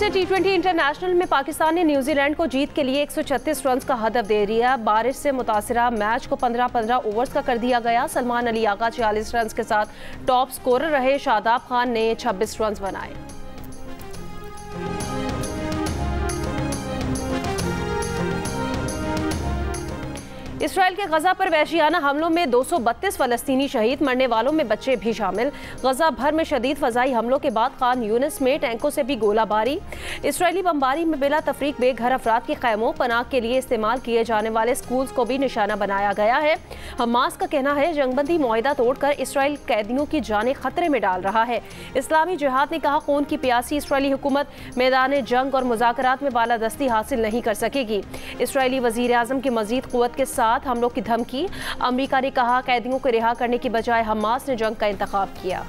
दूसरे T20 international में पाकिस्तान ने न्यूजीलैंड को जीत के लिए 136 रन का हदफ दे दिया। बारिश से मुतासिरा मैच को 15-15 ओवर्स का कर दिया गया। सलमान अली आगा 46 रन के साथ टॉप स्कोरर रहे। शादाब खान ने 26 रन बनाए। इसराइल के गजा पर वहशियाना हमलों में 232 फलस्तीनी शहीद, मरने वालों में बच्चे भी शामिल। गजा भर में शदीद फजाई हमलों के बाद खान यूनिस में टैंकों से भी गोलाबारी। इसराइली बमबारी में बिला तफरीक बेघर अफराद के खैमों, पनाह के लिए इस्तेमाल किए जाने वाले स्कूल्स को भी निशाना बनाया गया है। हमास का कहना है जंगबंदी मुआहिदा तोड़कर इसराइल कैदियों की जानें खतरे में डाल रहा है। इस्लामी जिहाद ने कहा खून की प्यासी इसराइली हुकूमत मैदान जंग और मुज़ाकरात में बालादस्ती हासिल नहीं कर सकेगी। इसराइली वज़ीर आज़म की मज़ीद क़ुव्वत के साथ हमलों की धमकी। अमेरिका ने कहा कैदियों को रिहा करने की बजाय हमास ने जंग का इंतखाब किया।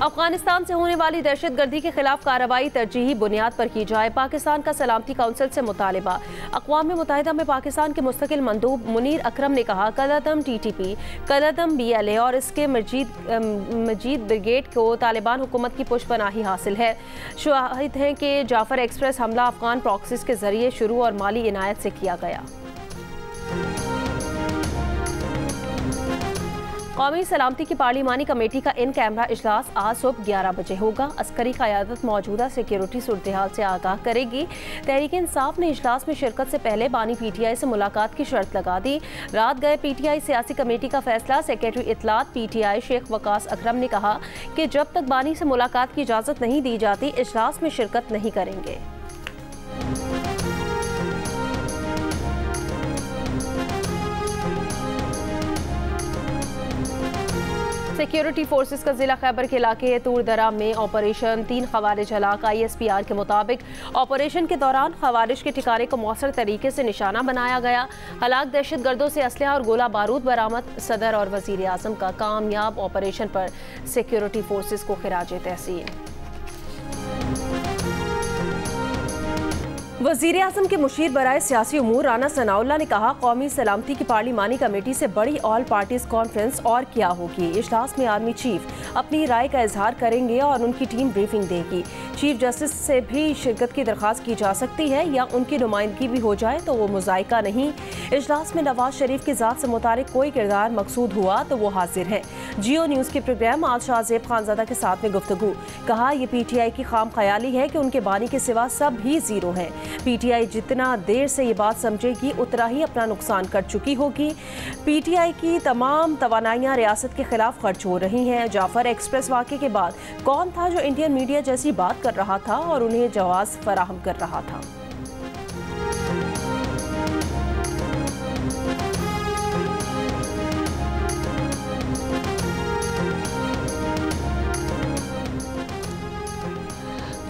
अफगानिस्तान से होने वाली दहशतगर्दी के खिलाफ कार्रवाई तरजीही बुनियाद पर की जाए, पाकिस्तान का सलामती काउंसिल से मुतालिबा। अक़वाम मुत्तहिदा में पाकिस्तान के मुस्तकिल मंदूब मुनीर अकरम ने कहा कदम TTP, कदम BLA और इसके मजीद ब्रिगेड को तालिबान हुकूमत की पुष्पनाही हासिल है। शाहिद हैं कि जाफर एक्सप्रेस हमला अफगान प्रॉक्सीज के जरिए शुरू और माली इनायत से किया गया। कौमी सलामती की पार्लिमानी कमेटी का इन कैमरा इजलास आज सुबह 11 बजे होगा। अस्करी क़यादत मौजूदा सिक्योरिटी सूरत-ए-हाल से आगाह करेगी। तहरीक इंसाफ ने इजलास में शिरकत से पहले बानी PTI से मुलाकात की शर्त लगा दी। रात गए PTI सियासी कमेटी का फैसला। सेक्रेटरी इत्तलात PTI शेख वकास अकरम ने कहा कि जब तक बानी से मुलाकात की इजाज़त नहीं दी जाती इजलास में शिरकत नहीं करेंगे। सिक्योरिटी फोर्सेस का जिला खैबर के इलाके तूर दरा में ऑपरेशन 3 खवारिज हलाक। ISPR के मुताबिक ऑपरेशन के दौरान खवारिज के ठिकाने को मौसर तरीके से निशाना बनाया गया। हलाक दहशतगर्दों से असलहा और गोला बारूद बरामद। सदर और वजीर आज़म का कामयाब ऑपरेशन पर सिक्योरिटी फोर्सेस को खिराज तहसीन। वज़ीर आज़म के मुशीर बराए सियासी उमूर राना सनाउल्लाह ने कहा कौमी सलामती की पार्लिमानी कमेटी से बड़ी ऑल पार्टीज कॉन्फ्रेंस और क्या होगी। इजलास में आर्मी चीफ अपनी राय का इजहार करेंगे और उनकी टीम ब्रीफिंग देगी। चीफ जस्टिस से भी शिरकत की दरख्वास्त की जा सकती है या उनकी नुमाइंदगी भी हो जाए तो वो मुज़ायका नहीं। इजलास में नवाज शरीफ की ज़ात से मुतालिक कोई किरदार मकसूद हुआ तो वो हाजिर है। जियो न्यूज़ के प्रोग्राम आज शाहजेब खानज़ादा के साथ में गुफ्तगू। कहा यह PTI की खाम ख्याली है कि उनके बानी के सिवा सब ही जीरो हैं। PTI जितना देर से ये बात समझेगी उतना ही अपना नुकसान कर चुकी होगी। PTI की तमाम तवानाइयाँ रियासत के खिलाफ खर्च हो रही हैं। जाफर एक्सप्रेस वाक़े के बाद कौन था जो इंडियन मीडिया जैसी बात कर रहा था और उन्हें जवाब फराहम कर रहा था।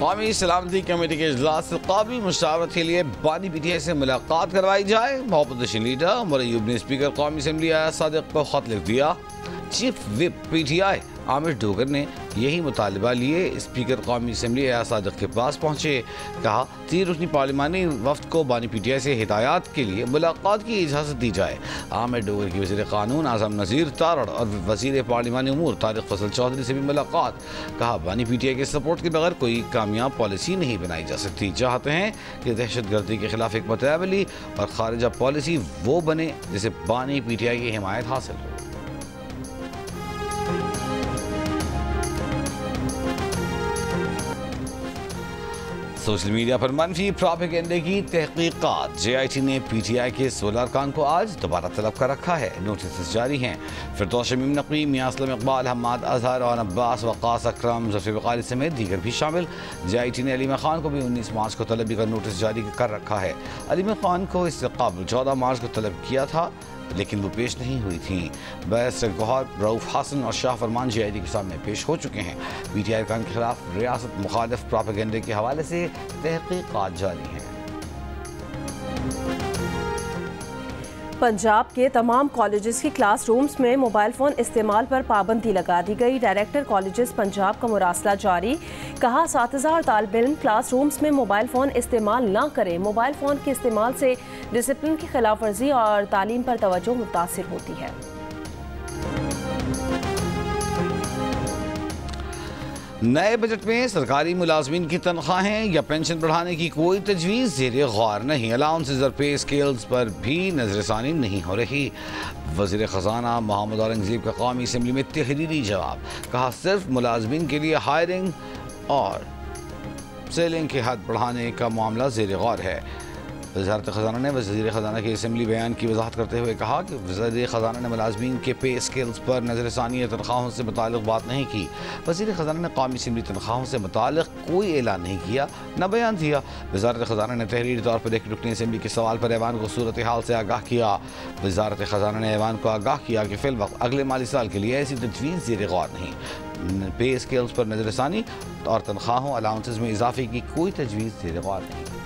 कौमी सलामती कमेटी के इजलास से काबी मुशावरत के लिए बानी PTI से मुलाकात करवाई जाए। अपोजिशन लीडर मरयूब ने स्पीकर कौमी असम्बली आया सादिक को खत लिख दिया। Chief whip PTI Aamir Dogar ने यही मुतालबा लिए स्पीकर कौमी असम्बली आया सादिक के पास पहुँचे। कहा 3 रुकनी पार्लिमानी वफ्द को बानी PTI से हिदायत के लिए मुलाकात की इजाज़त दी जाए। आमिर डोगर की वज़ीर क़ानून आज़म नज़ीर तारड़ और वज़ीर पार्लिमानी उमूर तारिक फजल चौधरी से भी मुलाकात। कहा बानी PTI के सपोर्ट के बगैर कोई कामयाब पॉलिसी नहीं बनाई जा सकती। चाहते हैं कि दहशतगर्दी के खिलाफ एक मतअवली और खारिजा पॉलिसी वो बने जिसे बानी PTI की हिमायत हासिल हो। सोशल मीडिया पर मनफी प्रोपेगेंडे की तहकीकात। JIT ने PTI के 16 अरकान को आज दोबारा तलब कर रखा है। नोटिस जारी हैं। फिरदौस शमीम नकवी, मियां असलम इकबाल, हम्माद अजहर और अब्बास वक़ास अकरम, ज़फ़र वक़ारी समेत दीगर भी शामिल। JIT ने अलीमा खान को भी 19 मार्च को तलबी का नोटिस जारी कर रखा है। अलीमा खान को इससे कबल 14 मार्च को तलब किया था लेकिन वो पेश नहीं हुई थी। बैरिस्टर गौहर, रऊफ हसन और शाह फरमान JIT के सामने पेश हो चुके हैं। PTI अरकान के खिलाफ रियासत मुखालिफ प्रोपेगेंडे के हवाले से तहकीकात जारी हैं। पंजाब के तमाम कॉलेजेस की क्लासरूम्स में मोबाइल फ़ोन इस्तेमाल पर पाबंदी लगा दी गई। डायरेक्टर कॉलेजेस पंजाब का मुरासला जारी। कहा 7000 तालिब इल्म क्लासरूम्स में मोबाइल फ़ोन इस्तेमाल ना करें। मोबाइल फ़ोन के इस्तेमाल से डिसिप्लिन की खिलाफ वर्जी और तालीम पर तवज्जो मुतासिर होती है। नए बजट में सरकारी मुलाजमीन की तनख्वाहें या पेंशन बढ़ाने की कोई तजवीज़ ज़ेर गौर नहीं। अलाउंसेज और पे स्केल्स पर भी नजरसानी नहीं हो रही। वज़ीर ख़जाना मोहम्मद औरंगज़ेब का कौमी असम्बली में तहरीरी जवाब, कहा सिर्फ मुलाजमीन के लिए हायरिंग और सेलिंग की हद बढ़ाने का मामला ज़ेर गौर है। वज़ारत ख़जाना ने वज़ीर ख़जाना के असम्बली बयान की वजाहत करते हुए कहा कि वज़ीर ख़जाना ने मुलाजमीन के पे स्केल्स पर नजरसानी या तनख्वाहों से मुताल्लिक़ बात नहीं की। वज़ीर ख़जाना ने कौमी असम्बली तनख्वाहों से मुताल्लिक़ कोई ऐलान नहीं किया, न बयान दिया। वज़ारत ख़जाना ने तहरीरी तौर पर एक रुकनी असम्बली के सवाल पर ऐवान को सूरत हाल से आगाह किया। वज़ारत ख़जाना ने ऐवान को आगाह किया कि फ़िल वक्त अगले माली साल के लिए ऐसी तजवीज़ ज़ेर गौर नहीं। पे स्केल्स पर नजरसानी और तनख्वाहों अलाउंसेस में इजाफे की कोई तजवीज़ ज़ेर गौर नहीं।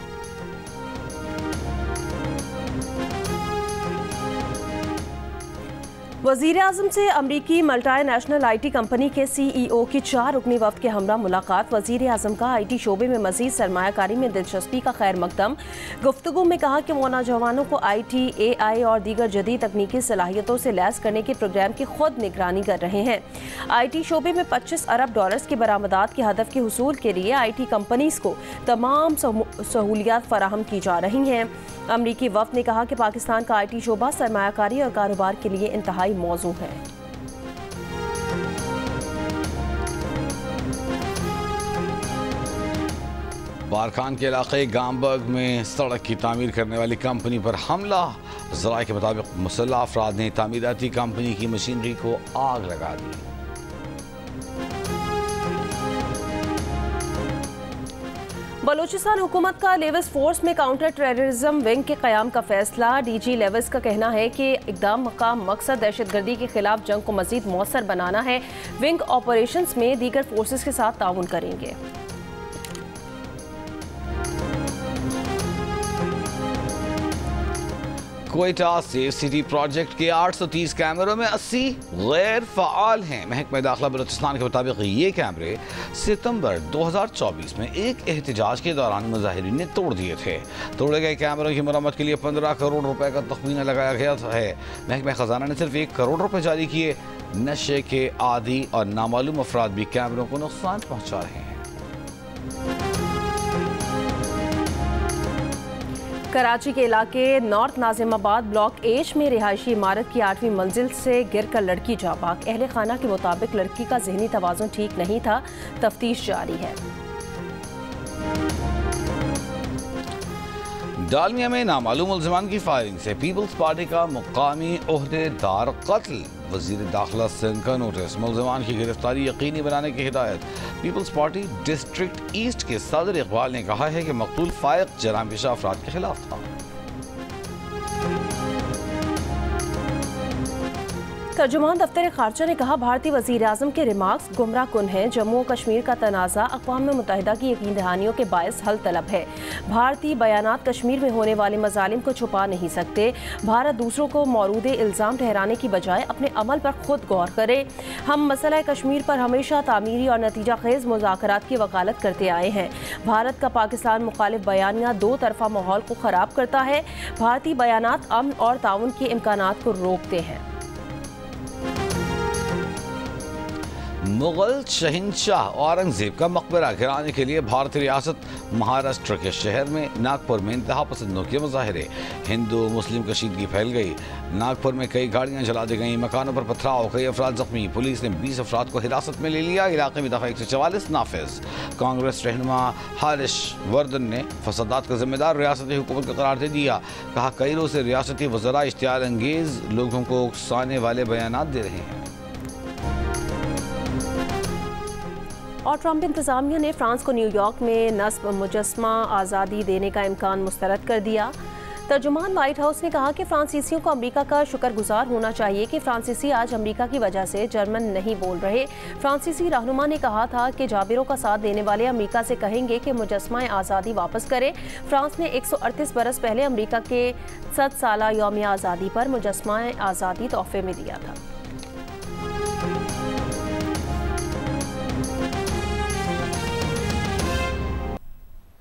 वज़ीर आज़म से अमरीकी मल्टीनेशनल IT कंपनी के CEO की 4 रुकनी वफ़द के हमरा मुलाकात। वज़ीर आज़म का IT शोबे में मज़ीद सरमायाकारी में दिलचस्पी का खैर मकदम। गुफ्तगू में कहा कि वो नौजवानों को IT, AI और दीगर जदीद तकनीकी सलाहियतों से लैस करने के प्रोग्राम की खुद निगरानी कर रहे हैं। IT शोबे में $25 अरब की बरामदात के हदफ के हुसूल के लिए IT कंपनीज़ को तमाम सहूलियात फराहम की जा रही हैं। अमरीकी वफ़द ने कहा कि पाकिस्तान का IT शोबा सरमायाकारी और कारोबार के लिए इंतहाई मौजू है। बारखान के इलाके गामबर्ग में सड़क की तामीर करने वाली कंपनी पर हमला। ज़राए के मुताबिक मुसल्लह अफराद ने तामीराती कंपनी की मशीनरी को आग लगा दी। बलूचिस्तान हुकूमत का लेविस फोर्स में काउंटर टेररिज्म विंग के क़याम का फैसला। DG लेविस का कहना है कि इक़दाम का मकसद दहशतगर्दी के खिलाफ जंग को मज़ीद मौसर बनाना है। विंग ऑपरेशंस में दीगर फोर्सेस के साथ ताउन करेंगे। क्वेटा सेफ सिटी प्रोजेक्ट के 830 कैमरों में 80 गैर फ़ाल हैं। महकमा दाखिला बलूचिस्तान के मुताबिक ये कैमरे सितंबर 2024 में एक एहतजाज के दौरान मुजाहिरीन ने तोड़ दिए थे। तोड़े गए कैमरों की मरम्मत के लिए 15 करोड़ रुपए का तखमीना लगाया गया है। महकमा खजाना ने सिर्फ 1 करोड़ रुपए जारी किए। नशे के आदी और नामालूम अफराद भी कैमरों को नुकसान पहुँचा रहे हैं। कराची के इलाके नॉर्थ नाजिमाबाद ब्लॉक H में रिहायशी इमारत की 8वीं मंजिल से गिरकर लड़की जाँ बाक। अहले खाना के मुताबिक लड़की का ज़हनी तवाज़ुन ठीक नहीं था। तफ्तीश जारी है। डालमिया में नामालूम मुल्ज़िमान की फायरिंग से पीपल्स पार्टी का मुकामी ओहदेदार कत्ल। वज़ीर दाखिला सिंध का नोटिस, मुल्ज़िमान की गिरफ्तारी यकीनी बनाने की हिदायत। पीपल्स पार्टी डिस्ट्रिक्ट ईस्ट के सदर इकबाल ने कहा है कि मकतूल फाइक जराम पेशा अफराद के खिलाफ था। तर्जुमान दफ्तर खारजा ने कहा भारतीय वज़ीर आज़म के रिमार्क्स गुमराह कुन हैं। जम्मू और कश्मीर का तनाज़ा अक़वाम मुत्तहिदा की यकीन दहानियों के बायस हल तलब है। भारतीय बयानात कश्मीर में होने वाले मज़ालिम को छुपा नहीं सकते। भारत दूसरों को मौरूद इल्ज़ाम ठहराने की बजाय अपने अमल पर खुद गौर करे। हम मसला कश्मीर पर हमेशा तामीरी और नतीजा खेज़ मुज़ाकरात की वकालत करते आए हैं। भारत का पाकिस्तान मुखालिफ बयानिया दो तरफ़ा माहौल को ख़राब करता है। भारतीय बयानात अमन और ताउन के इम्कानात को रोकते हैं। मुगल शहंशाह औरंगजेब का मकबरा गिराने के लिए भारतीय रियासत महाराष्ट्र के शहर में नागपुर में इंतहा पसंदों के मुजाहिरे। हिंदू मुस्लिम कशीदगी फैल गई। नागपुर में कई गाड़ियां जला दी गईं, मकानों पर पथराव, कई अफराद जख्मी। पुलिस ने 20 अफराद को हिरासत में ले लिया। इलाके में दफा 144 नाफिज। कांग्रेस रहनुमा हारिश वर्धन ने फसादात का जिम्मेदार रियासती हुकूमत को करार दे दिया। कहा कैरो से रियासती वज़रा इश्तियाल अंगेज लोगों को उकसाने वाले बयानात दे रहे हैं। और ट्रंप इंतज़ामिया ने फ्रांस को न्यूयॉर्क में नस्ब मुजस्मा आज़ादी देने का इम्कान मुस्तरद कर दिया। तर्जुमान व्हाइट हाउस ने कहा कि फ्रांसीसियों को अमेरिका का शुक्रगुजार होना चाहिए कि फ्रांसीसी आज अमेरिका की वजह से जर्मन नहीं बोल रहे। फ्रांसीसी रहनुमा ने कहा था कि जाबिरों का साथ देने वाले अमेरिका से कहेंगे कि मुजस्मा आज़ादी वापस करे। फ्रांस ने 138 बरस पहले अमेरिका के 100 साला यौम आज़ादी पर मुजस्मा आज़ादी तोहफे में दिया था।